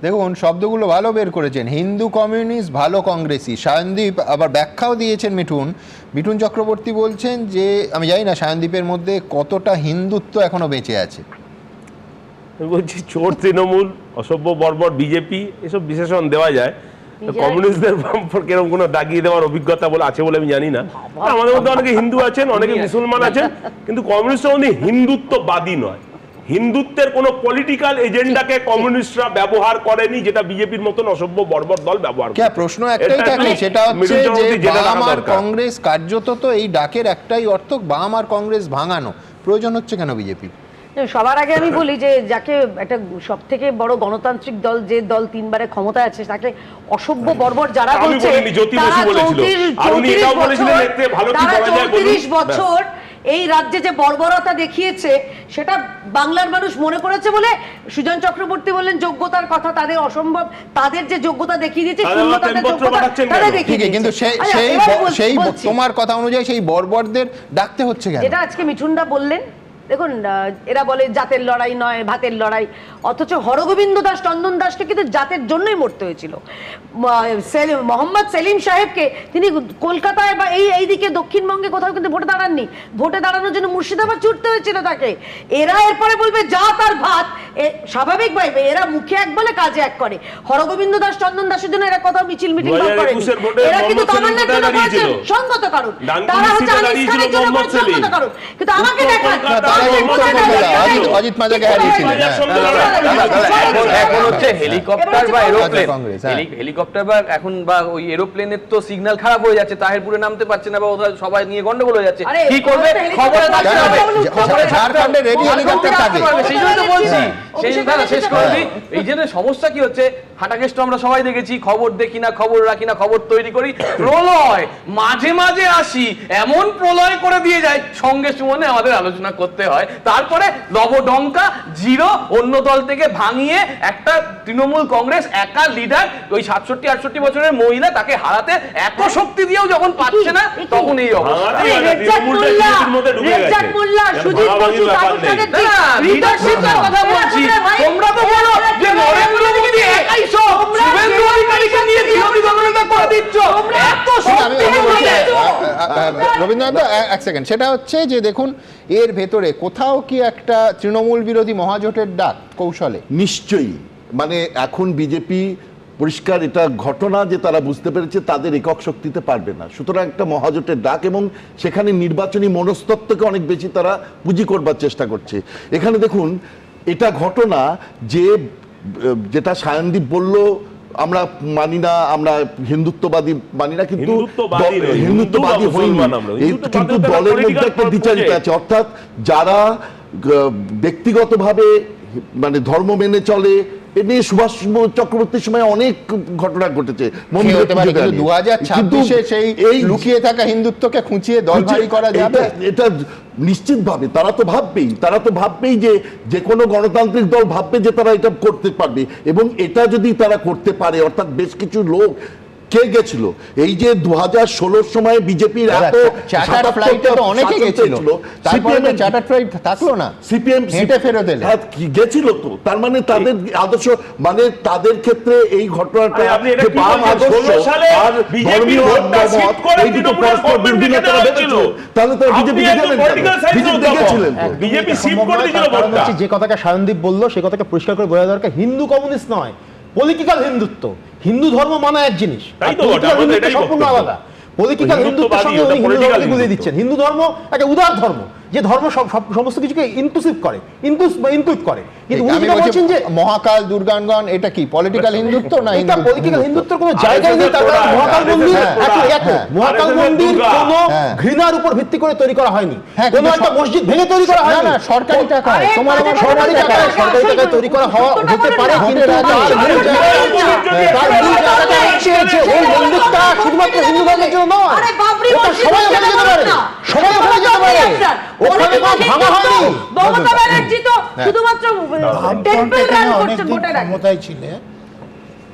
দেখুন শব্দগুলো ভালো বের করেছেন, হিন্দু কমিউনিস্ট ভালো কংগ্রেসি। সায়নদীপ আবার ব্যাখ্যাও দিয়েছেন মিঠুন চক্রবর্তী বলছেন যে আমি জানি না সায়নদীপের মধ্যে কতটা হিন্দুত্ব এখনো বেঁচে আছে। আমি বলছি চোর তৃণমূল, অসভ্য বর্বর বিজেপি, এসব বিশেষণ দেওয়া যায়। কমিউনিস্টদের সম্পর্কে এরকম কোনো দাগিয়ে দেওয়ার অভিজ্ঞতা বলে আছে বলে আমি জানি না। আমাদের মধ্যে অনেকে হিন্দু আছেন, অনেকে মুসলমান আছেন, কিন্তু কমিউনিস্টরা মধ্যে হিন্দুত্ববাদী নয়। হিন্দুত্বের কোনো পলিটিক্যাল এজেন্ডাকে কমিউনিস্টরা ব্যবহার করেনি, যেটা বিজেপির মতন অসভ্য বর্বর দল ব্যবহার করে। প্রশ্ন একটাই থাকে, সেটা হচ্ছে যে বাম আর কংগ্রেস কার্যত তো এই ডাকের একটাই অর্থ, বাম আর কংগ্রেস ভাঙানো। প্রয়োজন হচ্ছে কেন বিজেপি? সবার আগে আমি বলি যে যাকে একটা সব থেকে বড় গণতান্ত্রিক দল, যে দল 3 বারে ক্ষমতায় আছে, তাকে অসভ্য বর্বর যারা বলছে, তারা 34 বছর এই রাজ্যে যে বর্বরতা দেখিয়েছে সেটা বাংলার মানুষ মনে করেছে বলে সুজন চক্রবর্তী বললেন যোগ্যতার কথা, তাদের অসম্ভব, তাদের যে যোগ্যতা দেখিয়ে দিয়েছে, কিন্তু সেই তোমার কথা অনুযায়ী সেই বর্বরদের ডাকতে হচ্ছে কেন? যেটা আজকে মিঠুনদা বললেন, দেখুন এরা বলে জাতের লড়াই নয় ভাতের লড়াই, অথচ হরগোবিন্দ দাস চন্দন দাসকে কিন্তু জাতের জন্যই মরতে হয়েছিল। মোহাম্মদ সেলিম সাহেবকে তিনি কলকাতায় বা এইদিকে দক্ষিণবঙ্গে কোথাও কিন্তু ভোটে দাঁড়াননি, ভোটে দাঁড়ানোর জন্য মুর্শিদাবাদ ছুটতে হয়েছিল তাকে। এরা এরপরে বলবে জাত আর ভাত, স্বাভাবিকভাবে এরা মুখে এক বলে কাজে এক করে। হরগোবিন্দ দাস চন্দন দাসের জন্য এরা কোথাও মিছিল মিটিং করে, এরা কিন্তু তামান্নার জন্য করেছে সঙ্গত কারণ, তারা হচ্ছে আনিস খানের জন্য করেছে সঙ্গত কারণ। কিন্তু আমাকে দেখান অজিত মাজাকে হারিয়েছিলেন। এখন হচ্ছে হেলিকপ্টার বা এরোপ্লেন, হেলিকপ্টার বা এখন বা ওই এরোপ্লেনের তো সিগন্যাল খারাপ হয়ে যাচ্ছে, তাহিরপুরে নামতে পারছে না, বা ওরা সবাই নিয়ে গন্ডগোল হয়ে যাচ্ছে, কি করবে? খবরে থাকতে হবে, ঝাড়খণ্ডে রেডি হেলিকপ্টার থাকে, সেই জন্য তো বলছি। শেষ করে দিই, এই জন্য সমস্যা কি হচ্ছে, হাটাকেষ্ট আমরা সবাই দেখেছি, খবর দেখি না, খবর রাখি না, খবর তৈরি করি, প্রলয় মাঝে মাঝে আসি, এমন প্রলয় করে দিয়ে যায়, সঙ্গে সুমনে আমাদের আলোচনা করতে হয়, তারপরে লবডঙ্কা জিরো অন্য দল থেকে ভাঙিয়ে একটা তৃণমূল কংগ্রেস একা লিডার, ওই 67-68 বছরের মহিলা, তাকে হারাতে এত শক্তি দিয়েও যখন পাচ্ছে না, তখন এই অবস্থা। কথা বলছি, তোমরা তো বলো যে নরেন্দ্র মোদী একাই সব, শুভেন্দু অধিকারীকে নিয়ে বিরোধী দলনেতা করে দিচ্ছ, এত শক্তি। রবীন্দ্রনাথ এক সেকেন্ড, সেটা হচ্ছে যে দেখুন এর ভেতরে কোথাও কি একটা তৃণমূল বিরোধী মহাজোটের ডাক কৌশলে? নিশ্চয়ই, মানে এখন বিজেপি পরিষ্কার এটা ঘটনা যে তারা বুঝতে পেরেছে তাদের একক শক্তিতে পারবে না, সুতরাং একটা মহাজোটের ডাক, এবং সেখানে নির্বাচনী মনস্তত্ত্বকে অনেক বেশি তারা পুঁজি করবার চেষ্টা করছে। এখানে দেখুন এটা ঘটনা যে যেটা সায়নদীপ বলল, আমরা মানি না, আমরা হিন্দুত্ববাদী মানি না, কিন্তু হিন্দুত্ববাদী হইনি, কিন্তু দলের মধ্যে একটা দ্বিচারিতা আছে, অর্থাৎ যারা ব্যক্তিগতভাবে মানে ধর্ম মেনে চলে, এ নিয়ে সুভাষ চক্রবর্তীর সময় অনেক ঘটনা ঘটেছে। 2026 সেই লুকিয়ে থাকা হিন্দুত্বকে খুঁচিয়ে দল ভারী করা যাবে, এটা নিশ্চিতভাবে তারা তো ভাববেই যে কোনো গণতান্ত্রিক দল ভাববে যে তারা এটা করতে পারবে, এবং এটা যদি তারা করতে পারে, অর্থাৎ বেশ কিছু লোক কে গেছিল এই যে 2016 সময় বিজেপির এত চার্টার ফ্লাইটে তো অনেকে গেছিল, তারপরে চার্টার ফ্লাইট থাকলো না, সিপিএম হেঁটে ফেরত এলো, গেছিল তো, তার মানে তাদের আদর্শ, মানে তাদের ক্ষেত্রে এই ঘটনাটা যে বাম আদর্শ আর ধর্মীয় এই দুটো পরস্পর বিরোধী তারা ভেবেছিল, তাহলে তারা বিজেপি দেখেছিলেন, বিজেপি শিফট করে দিয়েছিল ভোটটা। যে কথাটা সায়নদীপ বললো সে কথাকে পরিষ্কার করে বোঝা দরকার, হিন্দু কমিউনিস্ট নয়, পলিটিক্যাল হিন্দুত্ব। হিন্দু ধর্ম মানা এক জিনিস, সম্পূর্ণ আলাদা। পলিটিক্যাল হিন্দুত্বের সঙ্গে উনি হিন্দু ধর্মকে বুঝিয়ে দিচ্ছেন। হিন্দু ধর্ম একটা উদার ধর্ম, যে ধর্ম সমস্ত কিছুকে ইনক্লুসিভ করে, ইনক্লুড করে। কিন্তু উনি যেটা বলছেন যে মহাকাল দুর্গাঙ্গন, এটা কি পলিটিক্যাল হিন্দুত্ব না? এটা পলিটিক্যাল হিন্দুত্বের কোনো জায়গাই নেই। তার কারণ মহাকাল মন্দির মহাকাল মন্দির কোনো ঘৃণার উপর ভিত্তি করে তৈরি করা হয়নি, কোনো একটা মসজিদ ভেঙে তৈরি করা হয়নি, না সরকারি টাকায়, তোমার আমার সরকারি টাকায় তৈরি করা হতে পারে, কিন্তু তার মূল জায়গাটা হচ্ছে যে এই মন্দিরটা শুধুমাত্র হিন্দু ধর্মের জন্য নয়, ওটা সবাই ওখানে যেতে পারে, সবাই ওখানে যেতে পারে, ওখানে কোনো ভাঙা হয়নি। মমতা ব্যানার্জি তো শুধুমাত্র টেম্পল রান করছে ভোটের আগে। ক্ষমতায় ছিলেন,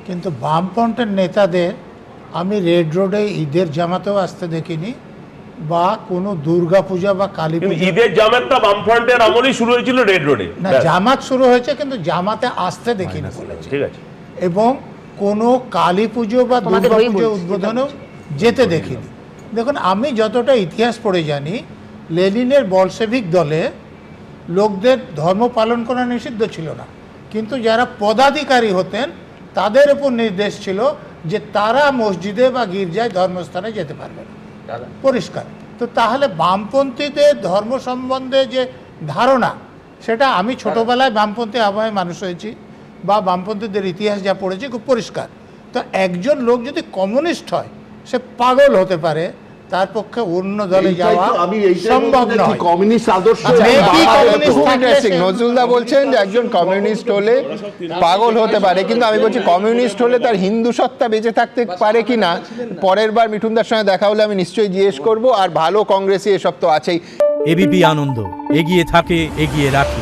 কিন্তু বামফ্রন্টের নেতাদের আমি রেড রোডে ঈদের জামাতেও আসতে দেখিনি, বা কোনো দুর্গা পূজা বা কালী পূজা। ঈদের জামাতটা বামফ্রন্টের আমলেই শুরু হয়েছিল রেড রোডে, না জামাত শুরু হয়েছে, কিন্তু জামাতে আসতে দেখিনি। ঠিক আছে, এবং কোনো কালী পুজো বা তোমাদের দুর্গা হয়েই পুজো বলছি, উদ্বোধনেও যেতে দেখিনি। দেখুন, আমি যতটা ইতিহাস পড়ে জানি, লেনিনের বলশেভিক দলে লোকদের ধর্ম পালন করা নিষিদ্ধ ছিল না, কিন্তু যারা পদাধিকারী হতেন তাদের উপর নির্দেশ ছিল যে তারা মসজিদে বা গির্জায় ধর্মস্থানে যেতে পারবে না, পরিষ্কার। তো তাহলে বামপন্থীদের ধর্ম সম্বন্ধে যে ধারণা, সেটা আমি ছোটবেলায় বামপন্থী আবহাওয়ায় মানুষ হয়েছি বা বামপন্থীদের ইতিহাস যা পড়েছি খুব পরিষ্কার। তো একজন লোক যদি কমিউনিস্ট হয়, সে পাগল হতে পারে, তার পক্ষে অন্য দলে এইটাই যাওয়া তো আমি এইটাই সম্ভব বলতে চাইছি, নয়। কমিউনিস্ট আদর্শ আচ্ছা, এবং maybe বাম কমিউনিস্ট আদর্শ। থাকলে ইন্টারেস্টিং, সে- নজরুলদা বলছেন যে একজন কমিউনিস্ট হলে পাগল হতে পারে, কিন্তু আমি বলছি কমিউনিস্ট হলে তার হিন্দু সত্তা বেঁচে থাকতে পারে কিনা পরের বার মিঠুনদার সঙ্গে দেখা হলে আমি নিশ্চয়ই জিজ্ঞেস করব। আর ভালো কংগ্রেসি এসব তো আছেই। এবিপি আনন্দ, এগিয়ে থাকে, এগিয়ে রাখে।